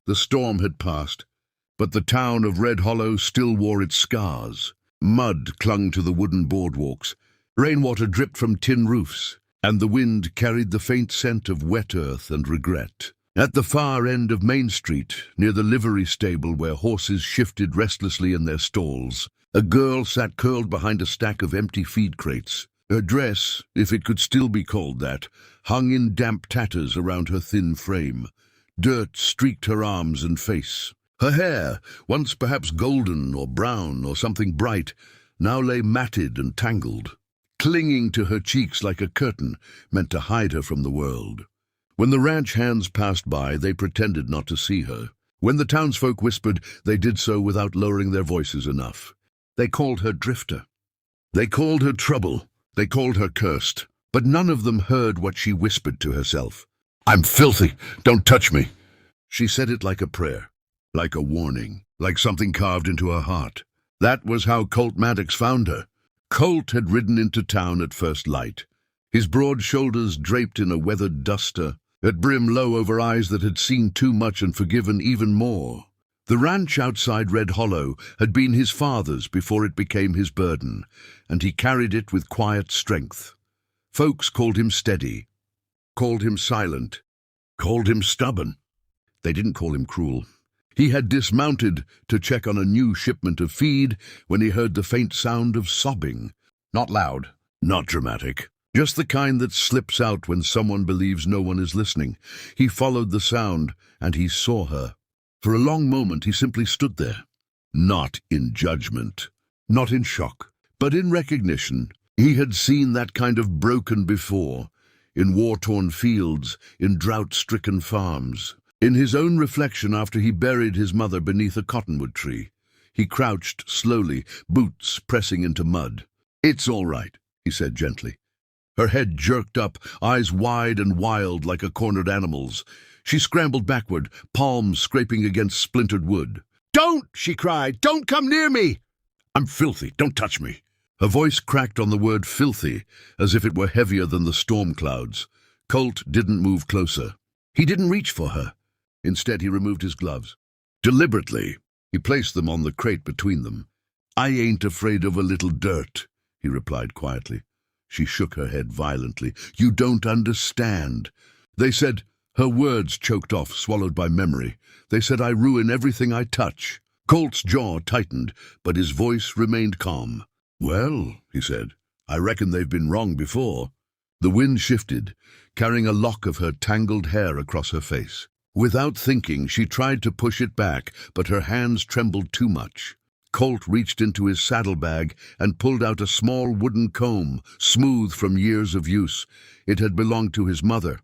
The storm had passed, but the town of Red Hollow still wore its scars. Mud clung to the wooden boardwalks. Rainwater dripped from tin roofs, and the wind carried the faint scent of wet earth and regret. At the far end of Main Street, near the livery stable where horses shifted restlessly in their stalls, a girl sat curled behind a stack of empty feed crates. Her dress, if it could still be called that, hung in damp tatters around her thin frame. Dirt streaked her arms and face. Her hair, once perhaps golden or brown or something bright, now lay matted and tangled, clinging to her cheeks like a curtain meant to hide her from the world. When the ranch hands passed by, they pretended not to see her. When the townsfolk whispered, they did so without lowering their voices enough. They called her drifter. They called her trouble. They called her cursed. But none of them heard what she whispered to herself. "I'm filthy. Don't touch me." She said it like a prayer, like a warning, like something carved into her heart. That was how Colt Maddox found her. Colt had ridden into town at first light, his broad shoulders draped in a weathered duster, at brim low over eyes that had seen too much and forgiven even more. The ranch outside Red Hollow had been his father's before it became his burden, and he carried it with quiet strength. Folks called him steady, called him silent, called him stubborn. They didn't call him cruel. He had dismounted to check on a new shipment of feed when he heard the faint sound of sobbing. Not loud, not dramatic, just the kind that slips out when someone believes no one is listening. He followed the sound, and he saw her. For a long moment he simply stood there, not in judgment, not in shock, but in recognition. He had seen that kind of broken before, in war-torn fields, in drought-stricken farms. In his own reflection after he buried his mother beneath a cottonwood tree, he crouched slowly, boots pressing into mud. "It's all right," he said gently. Her head jerked up, eyes wide and wild like a cornered animal's. She scrambled backward, palms scraping against splintered wood. "Don't!" she cried. "Don't come near me!" "I'm filthy. Don't touch me." Her voice cracked on the word filthy, as if it were heavier than the storm clouds. Colt didn't move closer. He didn't reach for her. Instead, he removed his gloves. Deliberately, he placed them on the crate between them. "I ain't afraid of a little dirt," he replied quietly. She shook her head violently. "You don't understand." They said, her words choked off, swallowed by memory. They said, "I ruin everything I touch." Colt's jaw tightened, but his voice remained calm. "Well," he said, "I reckon they've been wrong before." The wind shifted, carrying a lock of her tangled hair across her face. Without thinking, she tried to push it back, but her hands trembled too much. Colt reached into his saddlebag and pulled out a small wooden comb, smooth from years of use. It had belonged to his mother.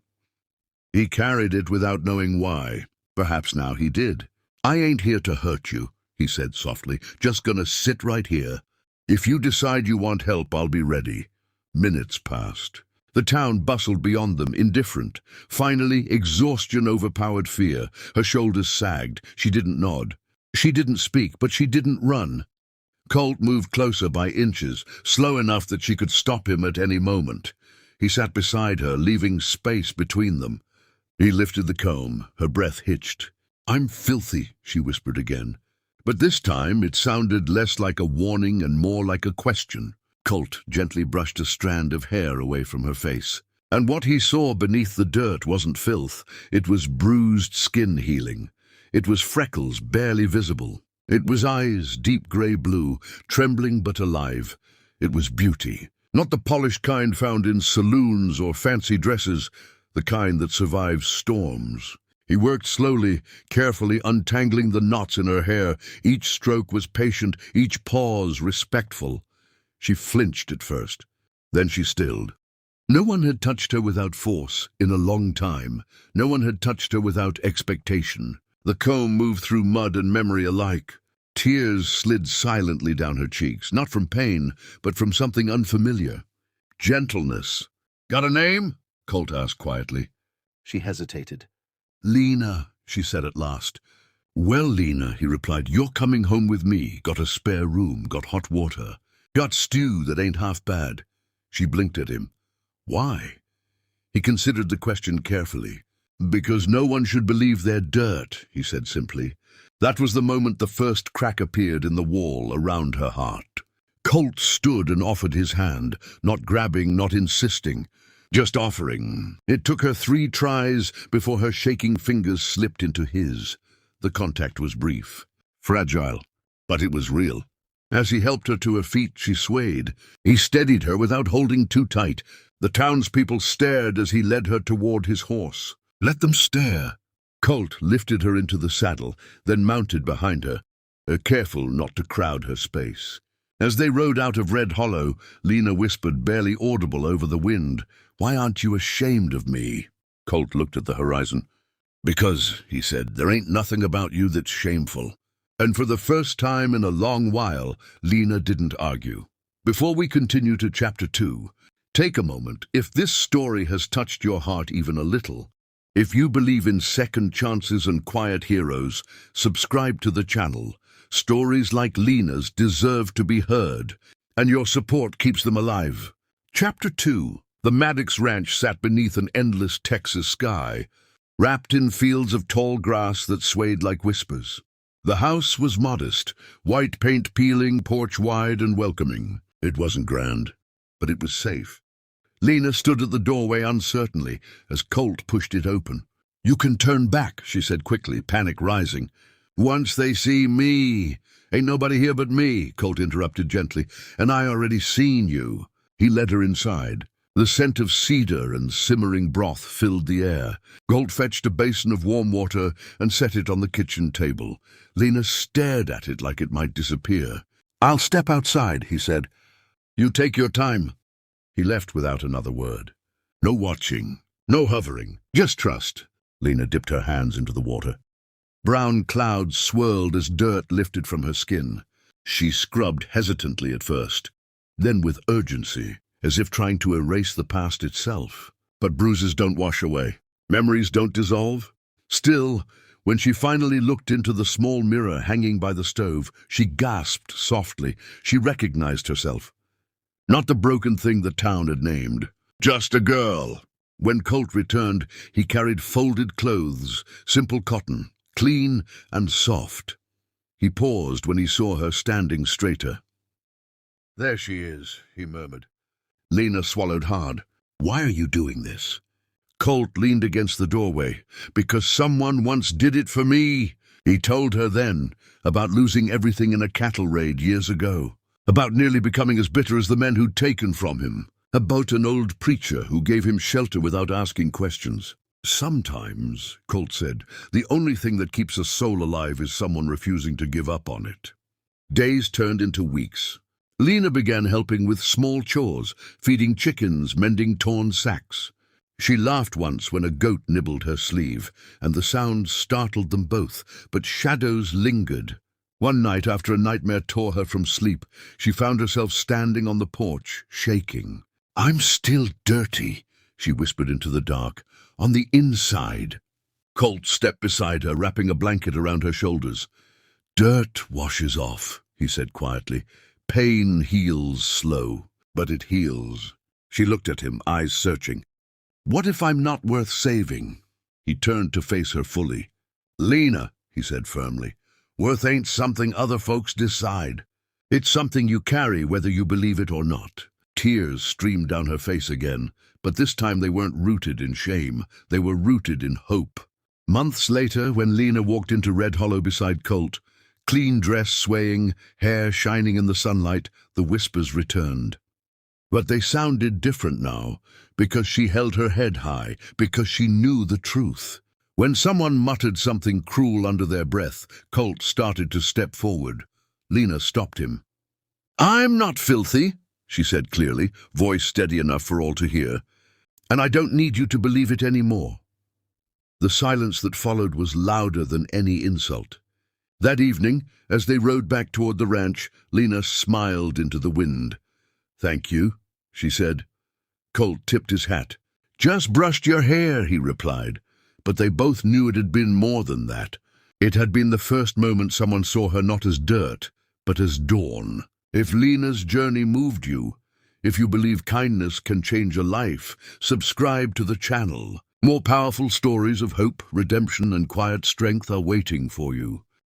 He carried it without knowing why. Perhaps now he did. "I ain't here to hurt you," he said softly. "Just gonna sit right here. If you decide you want help, I'll be ready." Minutes passed. The town bustled beyond them, indifferent. Finally, exhaustion overpowered fear. Her shoulders sagged. She didn't nod. She didn't speak, but she didn't run. Colt moved closer by inches, slow enough that she could stop him at any moment. He sat beside her, leaving space between them. He lifted the comb. Her breath hitched. "I'm filthy," she whispered again. But this time it sounded less like a warning and more like a question. Colt gently brushed a strand of hair away from her face. And what he saw beneath the dirt wasn't filth. It was bruised skin healing. It was freckles barely visible. It was eyes, deep gray blue, trembling but alive. It was beauty. Not the polished kind found in saloons or fancy dresses, the kind that survives storms. He worked slowly, carefully untangling the knots in her hair. Each stroke was patient, each pause respectful. She flinched at first. Then she stilled. No one had touched her without force in a long time. No one had touched her without expectation. The comb moved through mud and memory alike. Tears slid silently down her cheeks, not from pain, but from something unfamiliar. Gentleness. "Got a name?" Colt asked quietly. She hesitated. "Lena," she said at last. "Well, Lena," he replied, "you're coming home with me. Got a spare room, got hot water. Got stew that ain't half bad." She blinked at him. "Why?" He considered the question carefully. Because no one should believe they're dirt, he said simply. That was the moment the first crack appeared in the wall around her heart. Colt stood and offered his hand, not grabbing, not insisting, just offering. It took her 3 tries before her shaking fingers slipped into his. The contact was brief, fragile, but it was real. As he helped her to her feet, she swayed. He steadied her without holding too tight. The townspeople stared as he led her toward his horse. Let them stare. Colt lifted her into the saddle, then mounted behind her, careful not to crowd her space. As they rode out of Red Hollow, Lena whispered, barely audible over the wind, "Why aren't you ashamed of me?" Colt looked at the horizon. "Because," he said, "there ain't nothing about you that's shameful." And for the first time in a long while, Lena didn't argue. Before we continue to Chapter 2, take a moment. If this story has touched your heart even a little, if you believe in second chances and quiet heroes, subscribe to the channel. Stories like Lena's deserve to be heard, and your support keeps them alive. Chapter 2. The Maddox Ranch sat beneath an endless Texas sky, wrapped in fields of tall grass that swayed like whispers. The house was modest, white paint peeling, porch wide and welcoming. It wasn't grand, but it was safe. Lena stood at the doorway uncertainly as Colt pushed it open. "You can turn back," she said quickly, panic rising. "Once they see me—" "Ain't nobody here but me," Colt interrupted gently, "and I already seen you." He led her inside. The scent of cedar and simmering broth filled the air. Colt fetched a basin of warm water and set it on the kitchen table. Lena stared at it like it might disappear. "I'll step outside," he said. "You take your time." He left without another word. No watching, no hovering, just trust. Lena dipped her hands into the water. Brown clouds swirled as dirt lifted from her skin. She scrubbed hesitantly at first, then with urgency, as if trying to erase the past itself. But bruises don't wash away. Memories don't dissolve. Still, when she finally looked into the small mirror hanging by the stove, she gasped softly. She recognized herself. Not the broken thing the town had named. Just a girl. When Colt returned, he carried folded clothes, simple cotton, clean and soft. He paused when he saw her standing straighter. "There she is," he murmured. Lena swallowed hard. "Why are you doing this?" Colt leaned against the doorway. "Because someone once did it for me." He told her then about losing everything in a cattle raid years ago, about nearly becoming as bitter as the men who'd taken from him, about an old preacher who gave him shelter without asking questions. "Sometimes," Colt said, "the only thing that keeps a soul alive is someone refusing to give up on it." Days turned into weeks. Lena began helping with small chores, feeding chickens, mending torn sacks. She laughed once when a goat nibbled her sleeve, and the sound startled them both, but shadows lingered. One night, after a nightmare tore her from sleep, she found herself standing on the porch, shaking. "I'm still dirty," she whispered into the dark, "on the inside." Colt stepped beside her, wrapping a blanket around her shoulders. "Dirt washes off," he said quietly. "Pain heals slow, but it heals." She looked at him, eyes searching. "What if I'm not worth saving?" He turned to face her fully. "Lena," he said firmly, "worth ain't something other folks decide. It's something you carry whether you believe it or not." Tears streamed down her face again, but this time they weren't rooted in shame. They were rooted in hope. Months later, when Lena walked into Red Hollow beside Colt, clean dress swaying, hair shining in the sunlight, the whispers returned. But they sounded different now, because she held her head high, because she knew the truth. When someone muttered something cruel under their breath, Colt started to step forward. Lena stopped him. "I'm not filthy," she said clearly, voice steady enough for all to hear. "And I don't need you to believe it anymore." The silence that followed was louder than any insult. That evening, as they rode back toward the ranch, Lena smiled into the wind. "Thank you," she said. Colt tipped his hat. "Just brushed your hair," he replied. But they both knew it had been more than that. It had been the first moment someone saw her not as dirt, but as dawn. If Lena's journey moved you, if you believe kindness can change a life, subscribe to the channel. More powerful stories of hope, redemption, and quiet strength are waiting for you.